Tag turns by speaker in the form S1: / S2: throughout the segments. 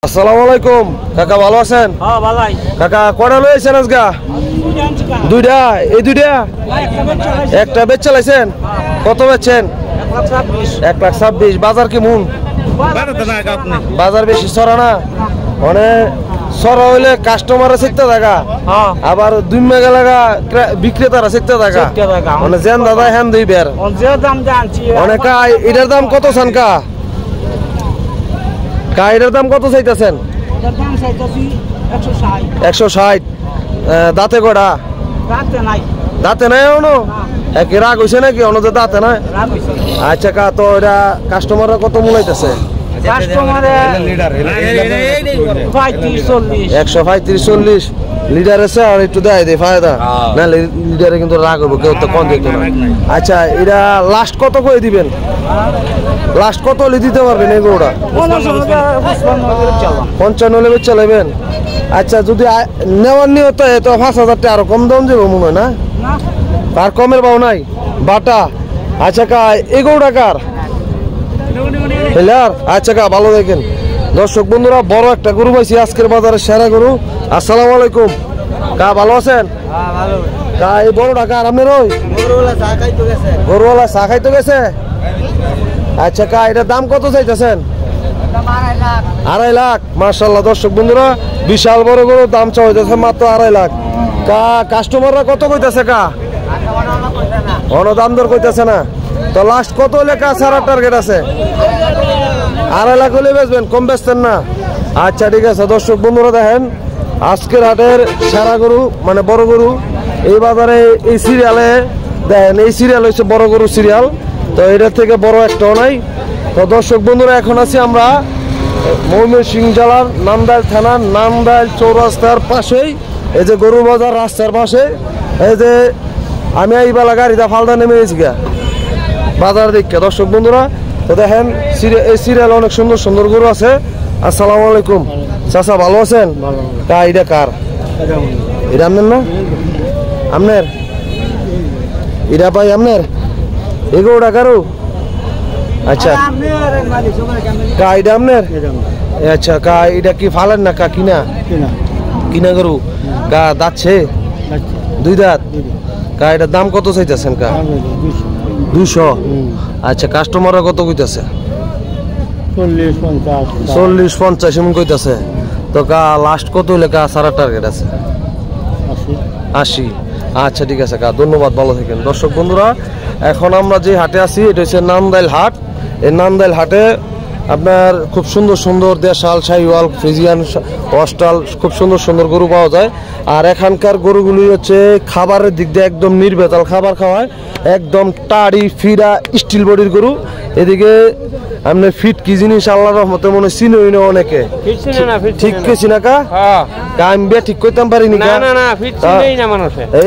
S1: আসসালামু আলাইকুম কাকা, ভালো আছেন?
S2: হ্যাঁ ভালোই।
S1: কাকা কয়টা লইছেন আজকে? দুইটা। এই দুইটা একটা বেচ চালাইছেন? কত বেচছেন? 1,26,000। বাজার কি মন? বাজার বেশি সরা না, মানে সরা হইলে কাস্টমার চিত্তা থাকা, আবার দুই মেগা লাগা বিক্রেতারা চিত্তা থাকা, মানে যেন দাদা হ্যান দুই বের অনেক। এটার দাম কত চান কা? এটার দাম কত চাইতেছেন? 160। দাঁতে কটা? দাঁতে নাই এখনো? কি রাগ হয়েছে নাকি? অনদের দাঁতে নাই? আচ্ছা কা, তো এটা কাস্টমাররা কত মূলাইতেছে? 135-40 লিটার আছে। আর একটু দেয় দেয় ফায়দা না, লিটারে কিন্তু রাগ হবো, কেউ তো কম দেখতো না। আচ্ছা, এটা লাস্ট কত করে দিবেন? লাস্ট কত হলে দিতে পারবেন এগুলোটা? 55 হলে চালাবেন। আচ্ছা, যদি নেওয়ার নিয়ত হয় তো 5,000 টাকা আরো কম দাম দেবো মনে হয় না? আর কমের পাও নাই বাটা? আচ্ছা কা, এগুলোটা কার? আচ্ছা কা, ভালো দেখেন দর্শক বন্ধুরা, বড় একটা গরু পাইছি আজকের বাজারে, সেরা গরু। আসসালামু আলাইকুম কা, ভালো আছেন? কা, এই বড়টা কার? আপনার? ওই গরুওয়ালা চা খাইতে গেছে। আচ্ছা কা, এটার দাম কত চাইতেছেন? 2.5 লাখ। মাশাআল্লাহ দর্শক বন্ধুরা, বিশাল বড় গরু, দাম চাইতেছে মাত্র 2.5 লাখ। কা, কাস্টমাররা কত কইতেছে কা? দাম দর কইতেছে না। তো লাস্ট কত হলে কা ছাড়ার টার্গেট আছে? 2.5 লাখ হলে বেচবেন, কম বেচতেন না? আচ্ছা ঠিক আছে দর্শক বন্ধুরা, দেখেন আজকের হাটের সেরা গরু, মানে বড় গরু এই বাজারে, এই সিরিয়ালে দেখেন, এই সিরিয়াল হচ্ছে বড় গরু সিরিয়াল। তো এটার থেকে বড় একটাও নাই। তো দর্শক বন্ধুরা, এখন আছি আমরা ময়মনসিংহ জেলার নান্দাইল থানার নান্দাইল চৌরাস্তার পাশেই, এই যে গরু বাজার রাস্তার পাশে। এই যে আমি এই বেলা গাড়িটা ফালদা নেমে গেছি গা বাজার দিকে দর্শক বন্ধুরা। তো দেখেন এই সিরিয়াল অনেক সুন্দর সুন্দর গরু আছে। আসসালামু আলাইকুম চাচা, ভালো আছেন? কা, এটা কার? এটা আপনার না? আপনার? এটা ভাই আপনার? এগুলোটা কারো? আচ্ছা কা, এটা আপনার? আচ্ছা কা, এটা কি ফালেন না কা? কিনা? কিনা গরু কা? দাঁতছে? 2 দাঁত। কা, এটার দাম কত চাইতেছেন কা? 200। আচ্ছা, কাস্টমাররা কত কইতাছে? 40-50 এমন কইতাছে। তো কা, লাস্ট কত হইলে কা সারা টার্গেট আছে? 80। আচ্ছা ঠিক আছে কা, ধন্যবাদ, ভালো থাকেন। দর্শক বন্ধুরা, এখন আমরা যে হাটে আছি এটা হচ্ছে নান্দাইল হাট। এই নান্দাইল হাটে আপনার খুব সুন্দর সুন্দর দেশাল, শাহিওয়াল, ফ্রিজিয়ান, অস্টাল, খুব সুন্দর সুন্দর গরু পাওয়া যায়। আর এখানকার গরুগুলি হচ্ছে খাবারের দিক দিয়ে একদম নির্ভেজাল খাবার খাওয়ায়, একদম টাড়ি ফিরা স্টিল বডির গরু। এদিকে আপনার ফিট কি জিনিস আল্লাহর রহমতে মনে চিনই না অনেকে, ঠিক কেছি না কা? আমি বে ঠিক করতাম পারিনি।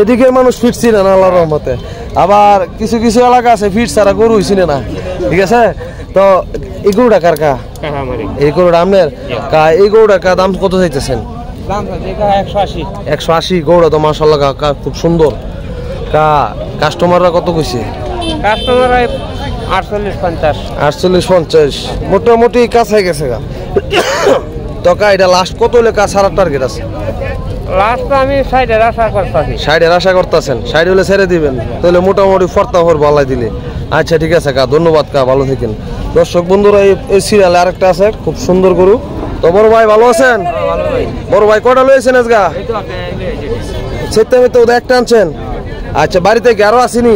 S1: এদিকে মানুষ ফিট চিনে না আল্লাহর রহমতে, আবার কিছু কিছু এলাকা আছে ফিট ছাড়া গরু চিনে না, ঠিক আছে? তো এই গরুটা কার কা? এই গরুটা আপনার কা? এই গরুটা কা দাম কত চাইতেছেন? 180। গরুটা তো মাশাআল্লাহ কা, খুব সুন্দর। কা, কাস্টমাররা কত কইছে?
S2: কাস্টমাররা
S1: 48-50 মোটামুটি কাছে গেছে গা। তো কা, এটা লাস্ট কত হলে কা ছাড়ার টার্গেট আছে?
S2: লাস্ট আমি 60-এর আশা করতেছি।
S1: 60-এর আশা করতেছেন? 60 হলে ছেড়ে দিবেন তাহলে মোটামুটি ফর্তা হর ভালাই দিলে। আচ্ছা ঠিক আছে কা, ধন্যবাদ কা, ভালো থাকেন। দর্শক বন্ধুরা, এই সিরিয়ালে আরেকটা আছে খুব সুন্দর গরু। তো বড় ভাই ভালো আছেন? বড় ভাই কটা লইছেন আজগা? সেটাই তো একটা আনছেন। আচ্ছা, বাড়িতে কি আরো আসেনি?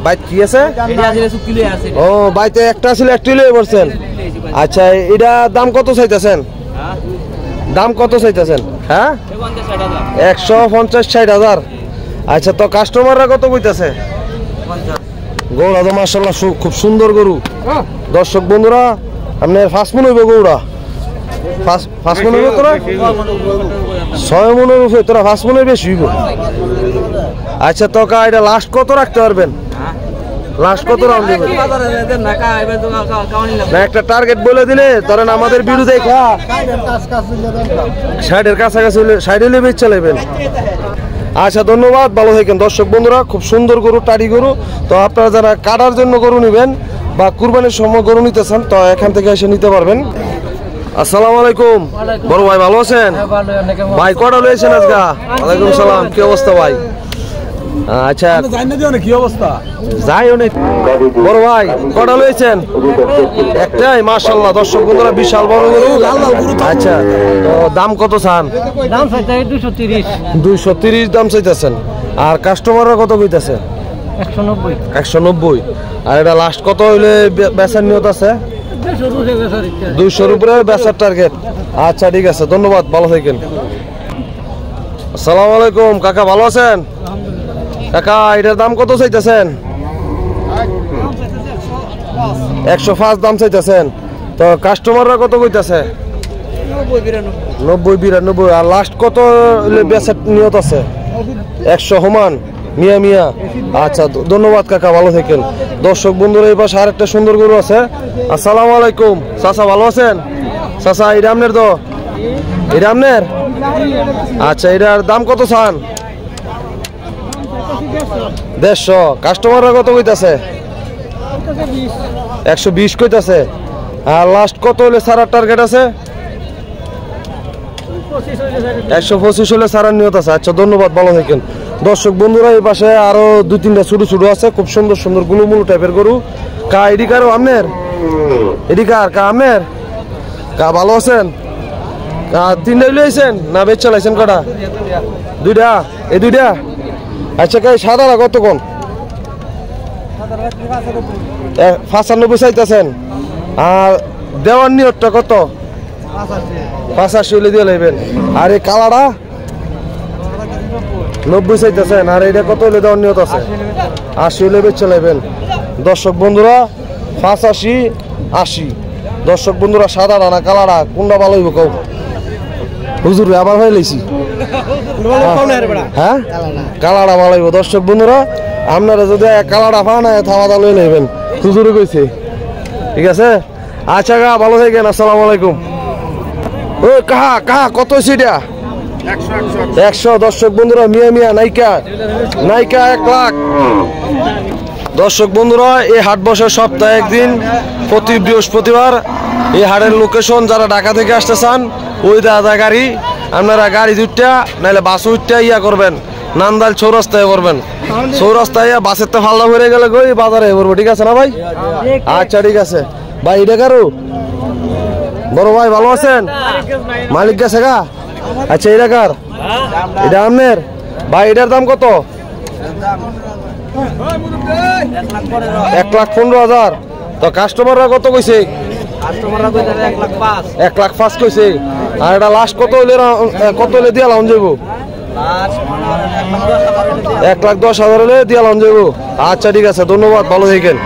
S1: বাইক কি আছে? ও, বাইতে একটা ছিল, একটি লয়ে পড়ছেন। আচ্ছা, এটা দাম কত চাইতেছেন? দাম কত চাইতেছেন? হ্যাঁ, 150-60 আচ্ছা, তো কাস্টমাররা কত কইতাছে? গৌড়া তো মাশাআল্লাহ খুব সুন্দর গরু। দর্শক বন্ধুরা, আপনার 5 মন হইব গৌড়া? 5 মন হইব তোরা? 6 মনের উপরে তোরা 5 মনের বেশি হইব। আচ্ছা, তো কা, এটা লাস্ট কত রাখতে পারবেন? লাস্ট কত রাউন্ড দেবেন? না, একটা টার্গেট বলে দিলে ধরেন আমাদের বিরুদ্ধে 60-এর কাছাকাছি হলে 60 হলে বেচ চালাবেন। আচ্ছা ধন্যবাদ, ভালো থাকেন। দর্শক বন্ধুরা, খুব সুন্দর গরু, টাড়ি গরু। তো আপনারা যারা কাটার জন্য গরু নেবেন বা কুরবানির সময় গরু নিতে চান তো এখান থেকে এসে নিতে পারবেন। আসসালামু আলাইকুম বড় ভাই, ভালো আছেন ভাই? কটা লয়েছেন আজকে? ওয়ালাইকুম সালাম, কি অবস্থা ভাই? আচ্ছা
S3: কি অবস্থা?
S1: যাই অনেক বড় ভাই, কটা লয়েছেন? একটাই, মাশাআল্লাহ। দর্শক বন্ধুরা বিশাল বড় গরু। আচ্ছা, তো দাম কত চান?
S2: দাম চাইতে 230।
S1: 230 দাম চাইতেছেন। আর কাস্টমাররা কত কইতাছে?
S2: 190।
S1: 190। আর এটা লাস্ট কত হইলে বেচার নিয়ত আছে? 200 উপরে বেচার টার্গেট। আচ্ছা ঠিক আছে, ধন্যবাদ, ভালো থাকেন। আসসালামু আলাইকুম কাকা, ভালো আছেন? কাকা এটার দাম কত চাইতেছেন? 105 দাম চাইতেছেন। তো কাস্টমাররা কত কইতাছে? 90-92। আর লাস্ট কত বেচার নিয়ত আছে? 100 সমান মিয়া মিয়া। আচ্ছা ধন্যবাদ কাকা, ভালো থাকেন। দর্শক বন্ধুরা এই পাশে আরেকটা সুন্দর গরু আছে। আসসালামু আলাইকুম চাচা, ভালো আছেন? চাচা এটা আপনার তো? এটা আপনার? আচ্ছা, এটার দাম কত চান? 150। কাস্টমাররা কত কইতাছে? 120 কইতাছে। আর লাস্ট কত হলে সারার টার্গেট আছে? 125 হলে সারার নিয়ত আছে। আচ্ছা ধন্যবাদ, ভালো থাকেন। দর্শক বন্ধুরা এই পাশে আরো 2-3টা ছোট ছোট আছে, খুব সুন্দর সুন্দর গুলুমুলু টাইপের গরু। কা এদিকারও আপনার? এদিকার কা আপনার? কা ভালো আছেন? 3টাই লইছেন না বেচ চালাইছেন? কটা? 2টা। এই 2টা। আচ্ছা কা সাদারা কত কোন? 95 চাইতেছেন। আর দেওয়ার নিয়তটা কত? 85 হলে দিয়ে লাইবেন। আর এই কালাটা 90 চাইতেছেন। আর এটা কত হলে দেওয়ার নিয়ত আছে? 80 হলে বেচ চালাইবেন। দর্শক বন্ধুরা 85-80। দর্শক বন্ধুরা সাদাটা না কালাটা কোনটা ভালো হইব কও? হুজুর আবার হয়ে লাইছি। হ্যাঁ কালাটা ভালো হইব। দর্শক বন্ধুরা আপনারা যদি কালাটা পান থামাদা লই লইবেন, হুজুরে কইছে। ঠিক আছে, আচ্ছা গা, ভালো থাকেন। আসসালামু আলাইকুম। ও কাহা কাহা কত সেটা? 100। দর্শক বন্ধুরা মিয়া মিয়া নাইকা নাইকা 1 লাখ। দর্শক বন্ধুরা এই হাট বসে সপ্তাহে একদিন, প্রতি বৃহস্পতিবার। এই হাটের লোকেশন যারা ঢাকা থেকে আসতে চান ওই দাদা গাড়ি, আপনারা গাড়ি 2টা নাহলে বাস 2টা ইয়া করবেন, নান্দাল চৌরাস্তায় করবেন। চৌরাস্তায় বাসের তো ফাল্লা ভরে গেলে গই বাজারে করবো। ঠিক আছে না ভাই? আচ্ছা ঠিক আছে ভাই। এটা কারো বড় ভাই, ভালো আছেন? মালিক গেছে গা? আচ্ছা এটা কার? এটা আপনার ভাই? এটার দাম কত? 1,15,000। তো কাস্টমাররা কত কইছে? 1,05,000 কইছে। আর এটা লাস্ট কত হলে দিয়া লাউন যাবো? 1,10,000 হলে দিয়া লাউন যাবো। আচ্ছা ঠিক আছে, ধন্যবাদ, ভালো থাকেন।